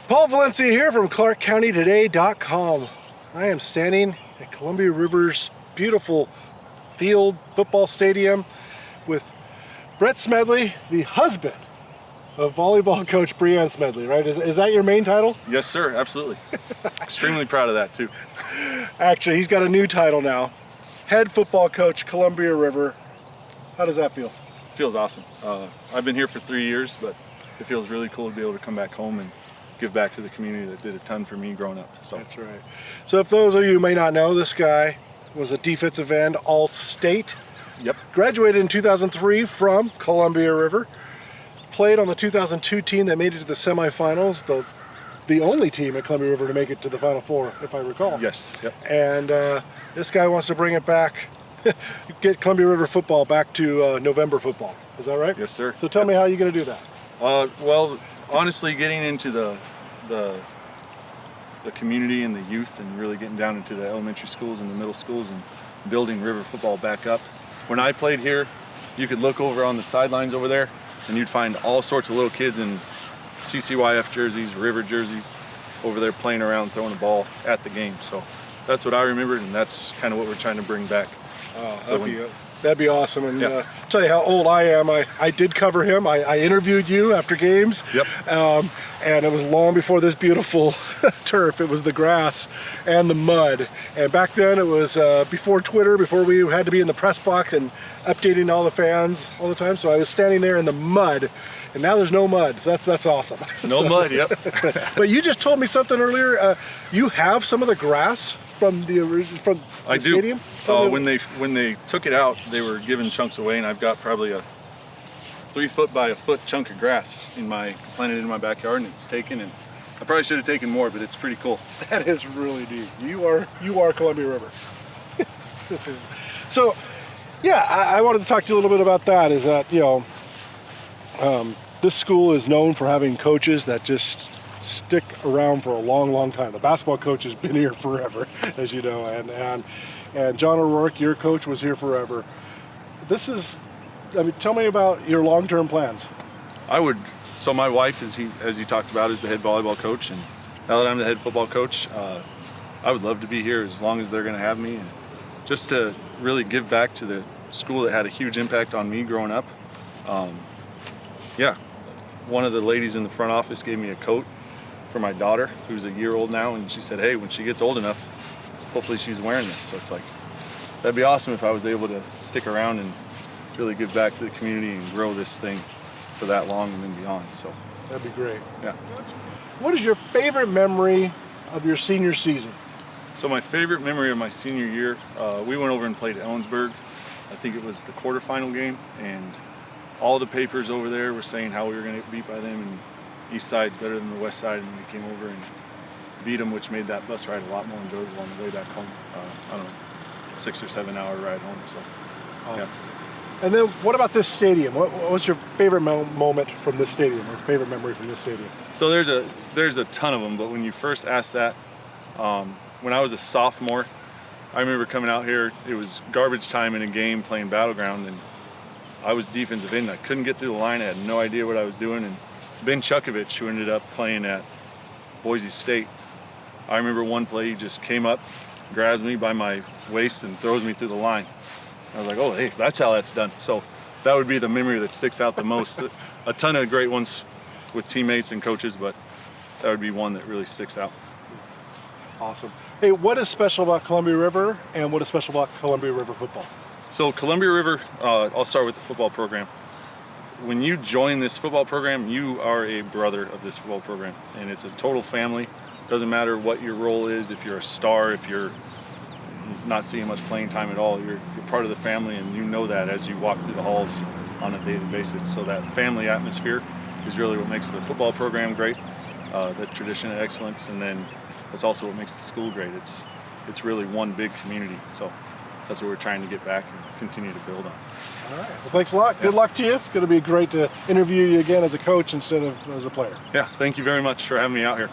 Paul Valencia here from ClarkCountyToday.com. I am standing at Columbia River's beautiful field football stadium with Brett Smedley, the husband of volleyball coach Brett Smedley, right? Is that your main title? Yes, sir, absolutely. Extremely proud of that, too. Actually, he's got a new title now. Head football coach, Columbia River. How does that feel? Feels awesome. I've been here for 3 years, but it feels really cool to be able to come back home and give back to the community that did a ton for me growing up. So. That's right. So if those of you who may not know, this guy was a defensive end all-state. Yep. Graduated in 2003 from Columbia River. Played on the 2002 team that made it to the semifinals, the only team at Columbia River to make it to the Final Four, if I recall. Yes. Yep. And this guy wants to bring it back, get Columbia River football back to November football. Is that right? Yes, sir. So tell me how you're going to do that. Well, honestly, getting into the community and the youth and really getting down into the elementary schools and the middle schools and building River football back up. When I played here, you could look over on the sidelines over there and you'd find all sorts of little kids in CCYF jerseys, River jerseys, over there playing around, throwing the ball at the game. So that's what I remembered, and that's kind of what we're trying to bring back. Oh, so that'd be awesome. And yeah. Tell you how old I am. I did cover him. I interviewed you after games. Yep. And it was long before this beautiful turf. It was the grass and the mud. And back then it was before Twitter, before we had to be in the press box and updating all the fans all the time. So I was standing there in the mud, and now there's no mud. So that's awesome. No mud, yep. But you just told me something earlier. You have some of the grass from the original stadium? When they took it out, they were giving chunks away, and I've got probably a 3 foot by a foot chunk of grass planted in my backyard, and it's taken. And I probably should have taken more, but it's pretty cool. That is really neat. You are Columbia River. This is so. Yeah, I wanted to talk to you a little bit about that. Is that this school is known for having coaches that just stick around for a long, long time. The basketball coach has been here forever, as you know, and John O'Rourke, your coach, was here forever. Tell me about your long-term plans. So my wife, as you talked about, is the head volleyball coach, and now that I'm the head football coach, I would love to be here as long as they're going to have me, and just to really give back to the school that had a huge impact on me growing up. One of the ladies in the front office gave me a coat for my daughter, who's a year old now, and she said, hey, when she gets old enough, hopefully she's wearing this. So it's like, that'd be awesome if I was able to stick around and really give back to the community and grow this thing for that long and then beyond. So that'd be great. Yeah. What is your favorite memory of your senior season? So my favorite memory of my senior year, we went over and played Ellensburg. I think it was the quarterfinal game, and all the papers over there were saying how we were going to get beat by them, and East Side's better than the West Side, and we came over and beat them, which made that bus ride a lot more enjoyable on the way back home. I don't know, 6 or 7 hour ride home. So, yeah. And then what about this stadium? What was your favorite moment from this stadium, or favorite memory from this stadium? So there's a ton of them, but when you first asked that, when I was a sophomore, I remember coming out here, it was garbage time in a game playing Battleground, and I was defensive end. I couldn't get through the line. I had no idea what I was doing. And Ben Chukovich, who ended up playing at Boise State, I remember one play, he just came up, grabs me by my waist and throws me through the line. I was like, oh, hey, that's how that's done. So that would be the memory that sticks out the most. A ton of great ones with teammates and coaches, but that would be one that really sticks out. Awesome. Hey, what is special about Columbia River, and what is special about Columbia River football? So Columbia River, I'll start with the football program. When you join this football program, you are a brother of this football program, and it's a total family. Doesn't matter what your role is, if you're a star, if you're not seeing much playing time at all, you're part of the family, and you know that as you walk through the halls on a daily basis. So that family atmosphere is really what makes the football program great, the tradition of excellence, and then that's also what makes the school great. It's really one big community. So that's what we're trying to get back and continue to build on. All right. Well, thanks a lot. Yeah. Good luck to you. It's going to be great to interview you again as a coach instead of as a player. Yeah, thank you very much for having me out here.